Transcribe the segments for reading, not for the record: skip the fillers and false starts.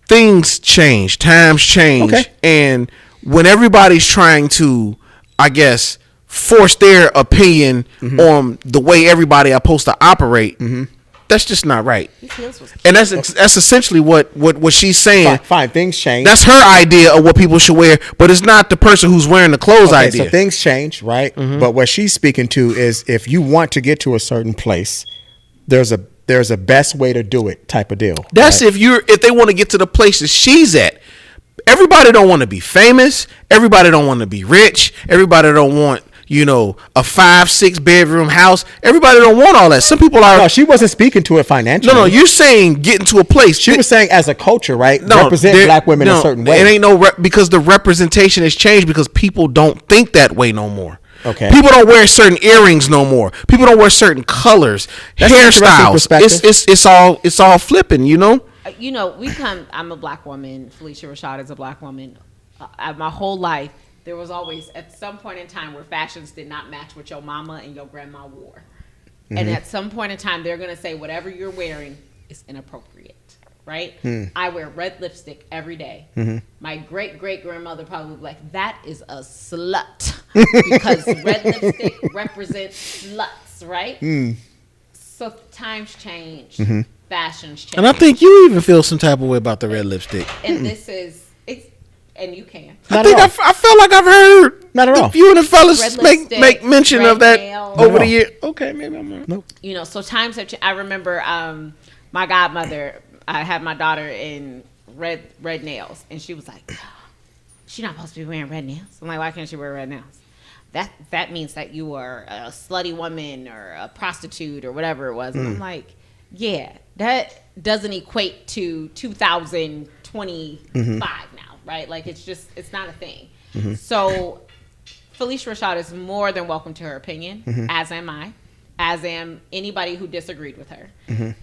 things change, times change, and when everybody's trying to, I guess, force their opinion on the way everybody are supposed to operate, that's just not right. And that's essentially what she's saying. Fine, things change. That's her idea of what people should wear, but it's not the person who's wearing the clothes idea. So things change, right? But what she's speaking to is if you want to get to a certain place, there's a best way to do it type of deal. That's right? if they want to get to the place that she's at. Everybody don't want to be famous. Everybody don't want to be rich. Everybody don't want, a 5-6 bedroom house. Everybody don't want all that. Some people are. No, she wasn't speaking to it financially. No, you're saying getting to a place. She was saying as a culture, right? Represent black women a certain way. It ain't because the representation has changed because people don't think that way no more. Okay. People don't wear certain earrings no more. People don't wear certain colors, hairstyles. It's all flipping, I'm a black woman. Felicia Rashad is a black woman. My whole life, there was always at some point in time where fashions did not match what your mama and your grandma wore. And at some point in time, they're going to say whatever you're wearing is inappropriate. Right? I wear red lipstick every day. My great-great-grandmother probably would be like, that is a slut. Because red lipstick represents sluts, right? So times change. Fashions change. And I think you even feel some type of way about the red lipstick. And and you can. I felt like I've heard not at all. You and the fellas make mention of that over the year. Okay, maybe I'm wrong. Nope. So times have changed. I remember my godmother, I had my daughter in red nails, and she was like, she's not supposed to be wearing red nails. I'm like, why can't she wear red nails? That means that you are a slutty woman or a prostitute or whatever it was. And I'm like, yeah, that doesn't equate to 2025 now, right? Like, it's not a thing. So Felicia Rashad is more than welcome to her opinion, as am I. As am anybody who disagreed with her.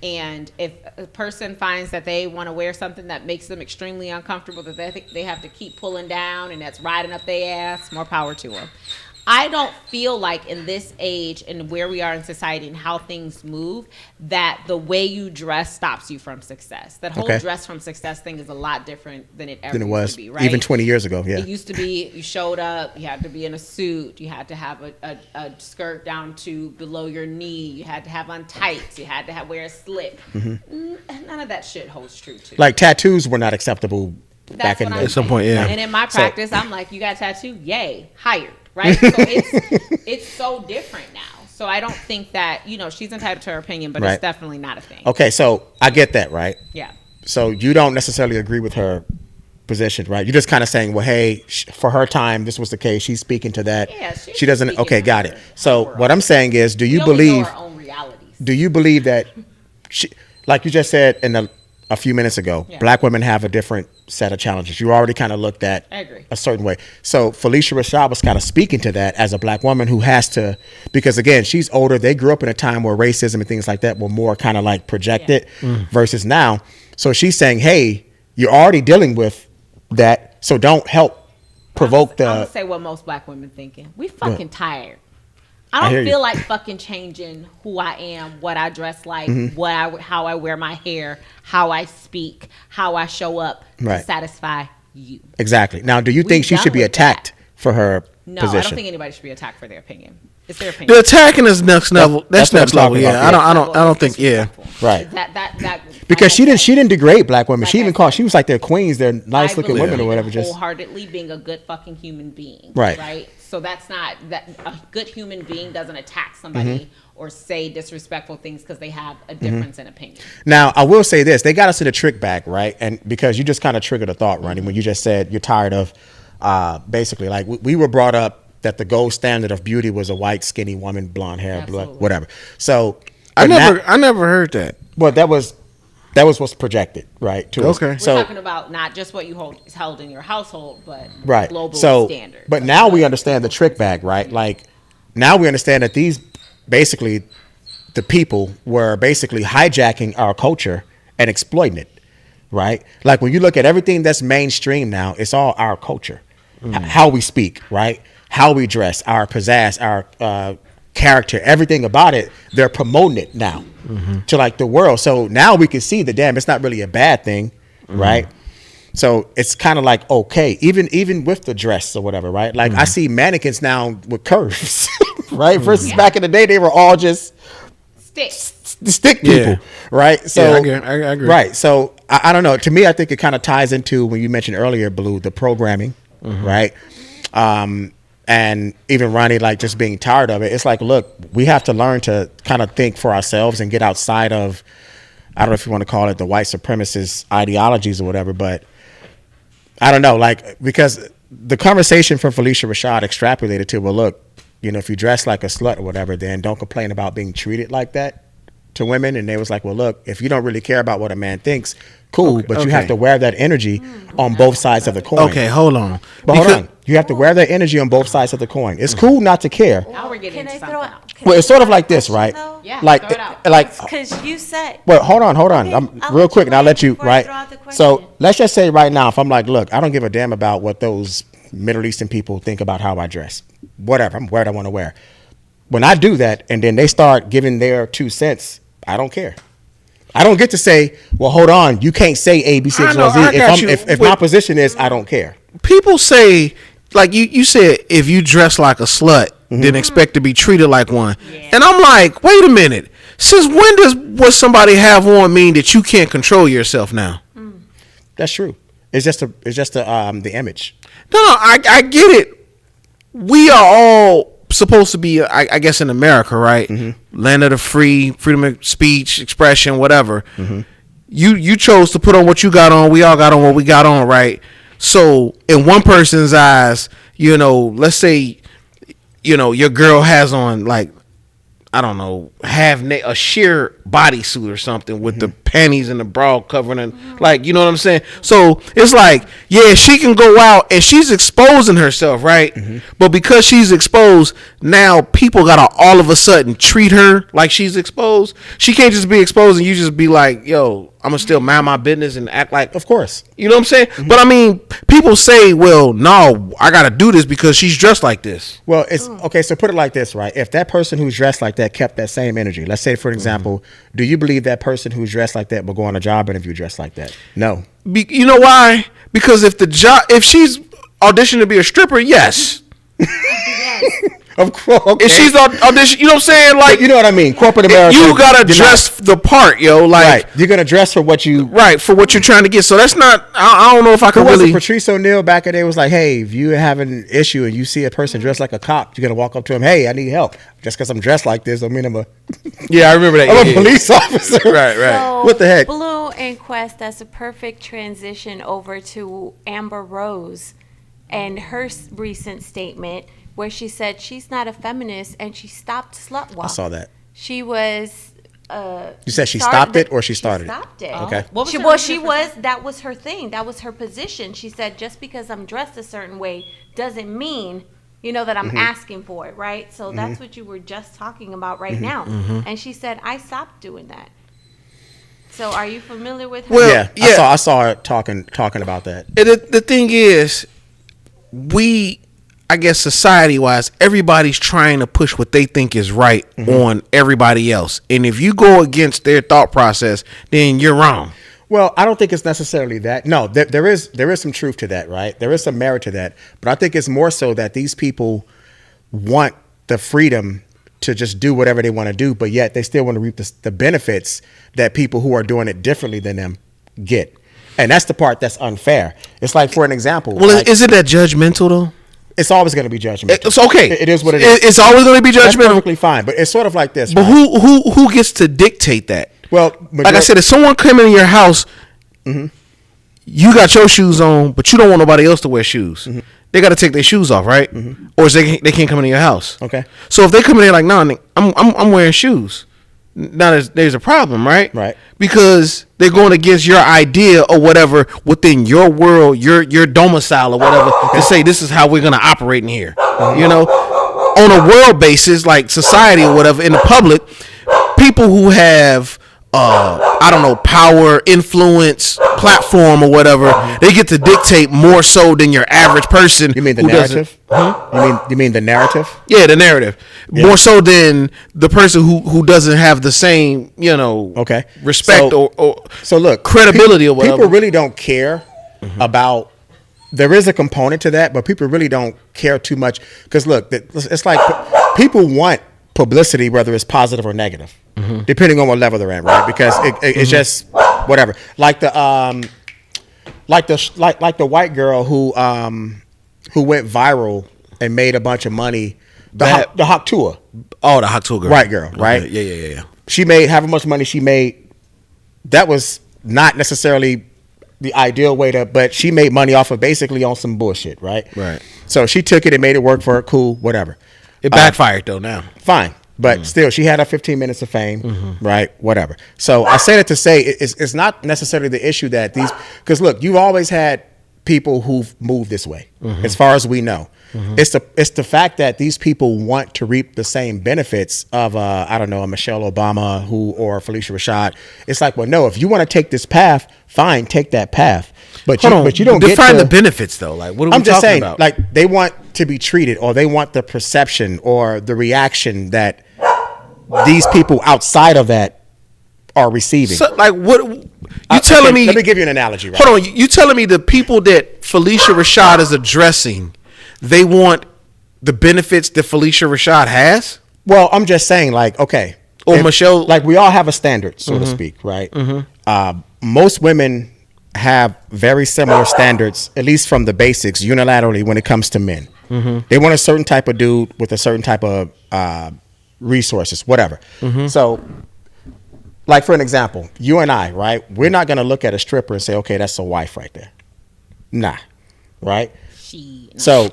And if a person finds that they want to wear something that makes them extremely uncomfortable, that they think they have to keep pulling down and that's riding up their ass, more power to them. I don't feel like in this age and where we are in society and how things move, that the way you dress stops you from success. That whole dress from success thing is a lot different than it ever used to be, right? Even 20 years ago, yeah. It used to be you showed up, you had to be in a suit, you had to have a skirt down to below your knee, you had to have on tights, you had to wear a slip. None of that shit holds true too. Like tattoos were not acceptable back in at some point, yeah. And in my practice, I'm like, you got a tattoo? Yay, hired. Right? So it's so different now. So I don't think that, she's entitled to her opinion, but it's definitely not a thing. Okay, so I get that, right? Yeah. So you don't necessarily agree with her position, right? You're just kind of saying, well, hey, for her time, this was the case. She's speaking to that. Yeah, she doesn't. Okay, got it. So what I'm saying is, do you believe? Know our own realities. Do you believe that, like you just said a few minutes ago, black women have a different set of challenges. You already kind of looked at a certain way. So Felicia Rashad was kind of speaking to that as a black woman who has to, because again, she's older. They grew up in a time where racism and things like that were more kind of like projected versus now. So she's saying, hey, you're already dealing with that. So don't help provoke I'm going to say what most black women thinking. We fucking tired. I don't feel like fucking changing who I am, what I dress like, how I wear my hair, how I speak, how I show up to satisfy you. Exactly. Now, do you think she should be attacked for her position? No, I don't think anybody should be attacked for their opinion. It's their opinion. The attacking is next level. That's next level. Yeah, I don't think. Yeah, right. That because she didn't degrade black women. She even called. She was like they're queens. They're nice looking women or whatever. Just wholeheartedly being a good fucking human being. Right. So that's not that a good human being doesn't attack somebody or say disrespectful things because they have a difference in opinion. Now, I will say this. They got us to the trick bag, right? And because you just kind of triggered a thought, Ronnie, when you just said you're tired of basically like we were brought up that the gold standard of beauty was a white, skinny woman, blonde hair, blood, whatever. So I never heard that. Well, that was what's projected, right? To us. We're talking about not just what you held in your household, but global standards. But now we understand the trick bag, right? Like now we understand that these basically the people were basically hijacking our culture and exploiting it, right? Like when you look at everything that's mainstream now, it's all our culture, how we speak, right? How we dress, our pizzazz, our character, everything about it, they're promoting it now to like the world. So now we can see that, damn, it's not really a bad thing, right? So it's kind of like, okay, even with the dress or whatever, right? Like I see mannequins now with curves, right? Versus back in the day, they were all just stick people, right? So I agree. Right. So I don't know. To me, I think it kind of ties into when you mentioned earlier, Blue, the programming, right? And even Ronnie, like just being tired of it. It's like, look, we have to learn to kind of think for ourselves and get outside of, I don't know if you want to call it the white supremacist ideologies or whatever, but I don't know, like, because the conversation from Felicia Rashad extrapolated to, well, look, you know, if you dress like a slut or whatever, then don't complain about being treated like that to women. And they was like, well, look, if you don't really care about what a man thinks, cool, but you have to wear that energy on both sides of the coin. Okay, hold on. But hold on. You have to wear that energy on both sides of the coin. It's cool not to care. Now we're getting into something else. Well, it's sort of like this, right? Yeah, like, throw it out. like, because you said. well, hold on. Okay, I'm I'll real let quick, you and I'll wait let you, before I right? throw out the question. So let's just say right now, if I'm like, look, I don't give a damn about what those Middle Eastern people think about how I dress. Whatever, I'm wear what I want to wear. When I do that, and then they start giving their 2 cents, I don't care. I don't get to say, well, hold on, you can't say A, B, C, X, Y, Z. If my position is, I don't care. People say, like you said, if you dress like a slut, then expect to be treated like one. Yeah. And I'm like, wait a minute. Since when does what somebody have on mean that you can't control yourself now? That's true. It's just the image. No, I get it. We are all supposed to be, I guess, in America, right? Land of the free, freedom of speech, expression, whatever. You chose to put on what you got on. We all got on what we got on, right? So in one person's eyes, you know, let's say, you know, your girl has on, like, I don't know, a sheer bodysuit or something with the panties and the bra covering it, like, you know what I'm saying? So it's like, yeah, she can go out and she's exposing herself, right? But because she's exposed, now people gotta all of a sudden treat her like she's exposed. She can't just be exposed and you just be like, yo, I'm gonna still mind my business and act like, of course, you know what I'm saying? But I mean, people say, well, no, I gotta do this because she's dressed like this. Well, it's okay. So put it like this, right? If that person who's dressed like that kept that same energy, let's say, for example, do you believe that person who's dressed like that will go on a job interview dressed like that? No. You know why? Because if she's auditioning to be a stripper, yes. Of course. Okay. If she's audition, you know what I'm saying? Like, you know what I mean? Corporate America. You gotta dress the part, yo. Like, right. You're gonna dress for what you for what you're trying to get. So that's not. I don't know if I can really. Patrice O'Neal back in the day was like, hey, if you have an issue and you see a person dressed like a cop, you're gonna walk up to him, hey, I need help. Just because I'm dressed like this, I mean I'm a. Yeah, I remember that. I'm a police officer. Right. So, what the heck? Blue and Quest. That's a perfect transition over to Amber Rose and her recent statement, where she said she's not a feminist and she stopped slut walk. I saw that. She was. You said she stopped it or she started it? She stopped it. Okay. That was her thing. That was her position. She said, just because I'm dressed a certain way doesn't mean, you know, that I'm asking for it, right? So that's what you were just talking about right now. And she said, I stopped doing that. So are you familiar with her? Well, yeah. I saw her talking about that. The thing is, I guess society-wise, everybody's trying to push what they think is right on everybody else. And if you go against their thought process, then you're wrong. Well, I don't think it's necessarily that. No, there is some truth to that, right? There is some merit to that. But I think it's more so that these people want the freedom to just do whatever they want to do, but yet they still want to reap the benefits that people who are doing it differently than them get. And that's the part that's unfair. It's like, for an example. Well, like, isn't that judgmental, though? It's always going to be judgmental. It's okay. It is what it is. It's always going to be judgmental. That's perfectly fine. But it's sort of like this. But right? who gets to dictate that? Well, like I said, if someone came in your house, you got your shoes on, but you don't want nobody else to wear shoes. They got to take their shoes off, right? Or they can't come into your house. Okay. So if they come in there like, no, I'm wearing shoes. Now there's a problem, right? Right. Because they're going against your idea or whatever within your world, your domicile or whatever, to say this is how we're going to operate in here. You know, on a world basis, like society or whatever, in the public, people who have I don't know, power, influence, platform or whatever, they get to dictate more so than your average person. You mean the narrative? You mean the narrative? Yeah, the narrative. Yeah. More so than the person who doesn't have the same, you know, respect or so look, credibility or whatever. People really don't care about. There is a component to that, but people really don't care too much because look, it's like people want publicity, whether it's positive or negative, depending on what level they're at, right? Because it's just whatever. Like the white girl who went viral and made a bunch of money. The Haktua. Oh, the Haktua girl. White girl, right? Okay. Yeah. She made however much money she made. That was not necessarily the ideal way to, but she made money off of basically on some bullshit, right? Right. So she took it and made it work for her. Cool, whatever. It backfired though now. Fine. But still, she had her 15 minutes of fame, right? Whatever. So I said it to say it's not necessarily the issue that these, because look, you've always had people who've moved this way, as far as we know. It's the fact that these people want to reap the same benefits of I don't know, a Michelle Obama or Felicia Rashad. It's like, well, no, if you want to take this path, fine, take that path. But you don't define the benefits though. Like, what are we I'm just talking saying, about? like, they want to be treated, or they want the perception or the reaction that these people outside of that are receiving. So, like, what you telling me? Let me give you an analogy. Right? Hold on, you telling me the people that Felicia Rashad is addressing, they want the benefits that Felicia Rashad has? Well, I'm just saying, like, okay, Michelle, like, we all have a standard, so to speak, right? Most women have very similar standards, at least from the basics, unilaterally, when it comes to men. They want a certain type of dude with a certain type of resources, whatever. So, like, for an example, you and I, right? We're not going to look at a stripper and say, okay, that's a wife right there. Nah, right? So,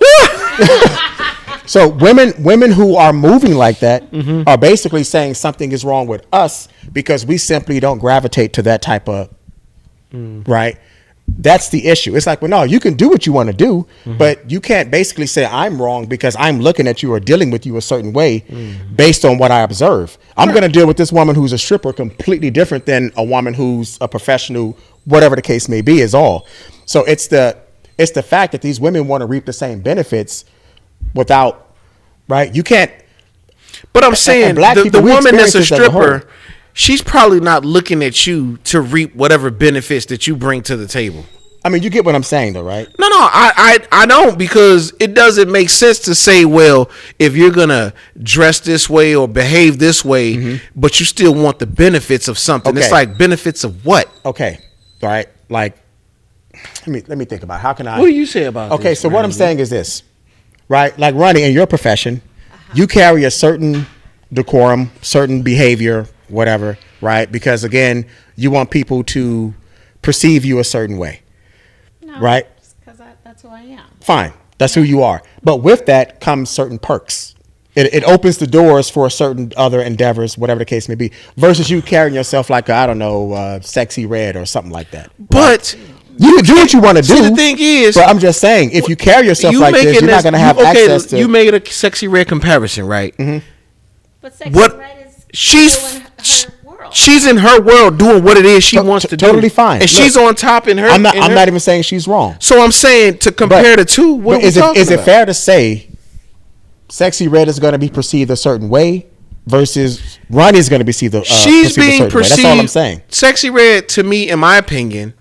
so women who are moving like that are basically saying something is wrong with us because we simply don't gravitate to that type of, right? That's the issue. It's like, well, no, you can do what you want to do, but you can't basically say I'm wrong because I'm looking at you or dealing with you a certain way based on what I observe. I'm going to deal with this woman who's a stripper completely different than a woman who's a professional, whatever the case may be, is all. So it's the fact that these women want to reap the same benefits without, right? You can't. But I'm saying the woman that's a stripper, she's probably not looking at you to reap whatever benefits that you bring to the table. I mean, you get what I'm saying, though, right? No, I don't, because it doesn't make sense to say, well, if you're gonna dress this way or behave this way, but you still want the benefits of something. Okay. It's like, benefits of what? Okay, all right. Like, let me think about it. How can I? What do you say about? Okay, this, so what I'm saying is this, right? Like, Ronnie, in your profession, you carry a certain decorum, certain behavior, whatever, right? Because again, you want people to perceive you a certain way, right? Because that's who I am. Fine, that's who you are. But with that comes certain perks. It opens the doors for certain other endeavors, whatever the case may be, versus you carrying yourself like Sexy Red or something like that. Right? But you can do what you want to do. See, the thing is, but I'm just saying, if you carry yourself like this, you're not going to have access to. You made a Sexy Red comparison, right? But Sexy Red is her world. She's in her world doing what it is she wants to do. Totally fine. And she's on top in her. I'm not even saying she's wrong. So I'm saying, to compare the two, what is it fair to say Sexy Red is going to be perceived a certain way versus Ronnie is going to be perceived she's being perceived. That's all I'm saying. Sexy Red, to me, in my opinion,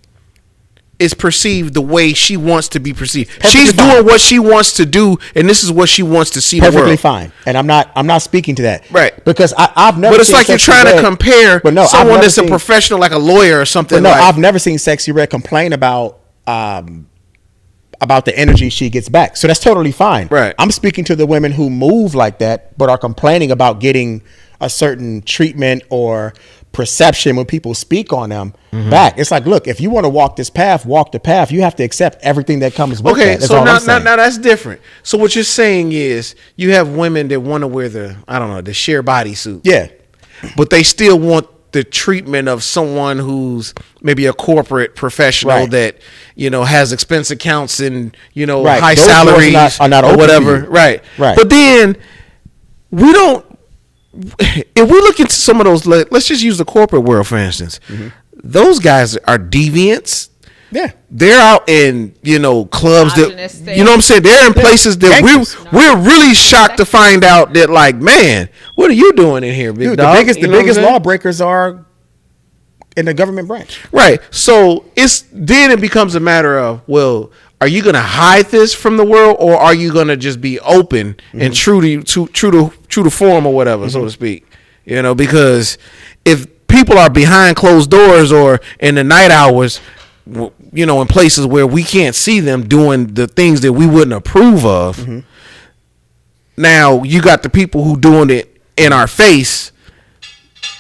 is perceived the way she wants to be perceived. Perfectly she's fine. doing what she wants to do, and this is what she wants to see. Perfectly the world. fine. And I'm not speaking to that. Right. Because I've never. But it's like you're trying to compare someone that's a professional, like a lawyer or something. But no, I've never seen Sexy Red complain about the energy she gets back. So that's totally fine. Right. I'm speaking to the women who move like that, but are complaining about getting a certain treatment or perception when people speak on them back. It's like, look, if you want to walk this path, walk the path. You have to accept everything that comes with that. Okay, so now that's different. So what you're saying is you have women that want to wear the sheer bodysuit. Yeah. But they still want the treatment of someone who's maybe a corporate professional that, has expense accounts and, high Those salaries are not or open whatever. to you. Right. But then if we look into some of those, let's just use the corporate world, for instance. Those guys are deviants. Yeah. They're out in, clubs that, you know what I'm saying? They're in places that we're really shocked to find out that, like, man, what are you doing in here, big dog? The biggest lawbreakers are in the government branch. Right. So then it becomes a matter of, well, are you going to hide this from the world, or are you going to just be open and true to form or whatever, so to speak? You know, because if people are behind closed doors or in the night hours, you know, in places where we can't see them doing the things that we wouldn't approve of, now you got the people who doing it in our face.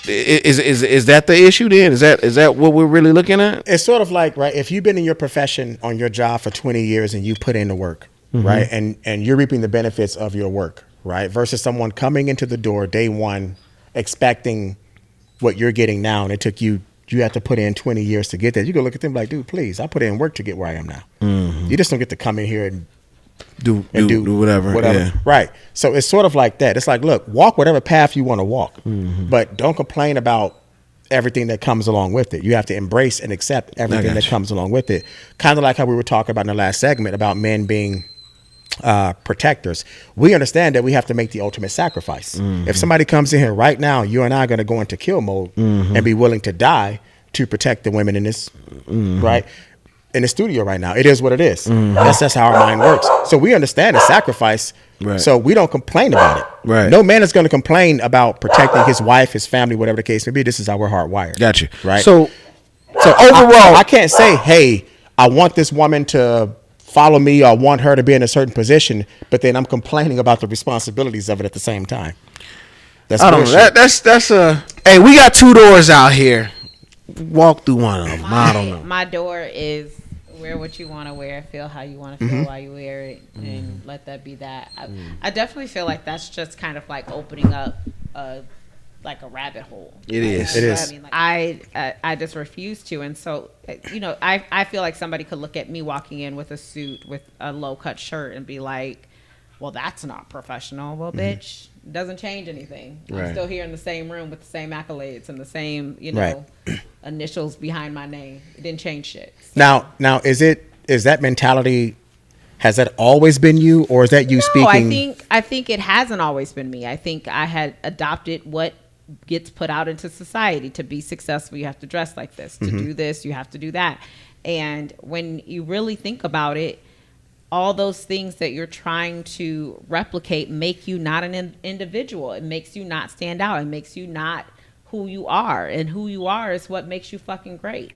Is that the issue then? Is that what we're really looking at? It's sort of like, right, if you've been in your profession on your job for 20 years and you put in the work, right, and you're reaping the benefits of your work, right, versus someone coming into the door day one expecting what you're getting now, and it took you have to put in 20 years to get that. You can look at them like, dude, please, I put in work to get where I am now. You just don't get to come in here and do whatever. Yeah. Right. So it's sort of like that. It's like, look, walk whatever path you want to walk, but don't complain about everything that comes along with it. You have to embrace and accept everything that comes along with it. Kind of like how we were talking about in the last segment about men being protectors. We understand that we have to make the ultimate sacrifice. If somebody comes in here right now, you and I are going to go into kill mode and be willing to die to protect the women in this, right? In the studio right now. It is what it is. That's how our mind works. So we understand the sacrifice. Right. So we don't complain about it. Right. No man is going to complain about protecting his wife, his family, whatever the case may be. This is how we're hardwired. Gotcha. Right. So overall, I can't say, hey, I want this woman to follow me, or I want her to be in a certain position, but then I'm complaining about the responsibilities of it at the same time. That's I don't know. That's a. Hey, we got 2 doors out here. Walk through one of them. I don't know. My door is wear what you want to wear, feel how you want to feel while you wear it, and let that be that. I definitely feel like that's just kind of like opening up like a rabbit hole. It is. It is. I mean, like, I just refuse to, and so you know, I feel like somebody could look at me walking in with a suit with a low cut shirt and be like, well, that's not professional. Well, bitch, doesn't change anything. Right. I'm still here in the same room with the same accolades and the same, you know, initials behind my name. It didn't change shit. So. Now, is that mentality? Has that always been you, or is that you speaking? I think it hasn't always been me. I think I had adopted what gets put out into society. To be successful, you have to dress like this. To do this, you have to do that. And when you really think about it, all those things that you're trying to replicate make you not an individual. It makes you not stand out. It makes you not who you are. And who you are is what makes you fucking great.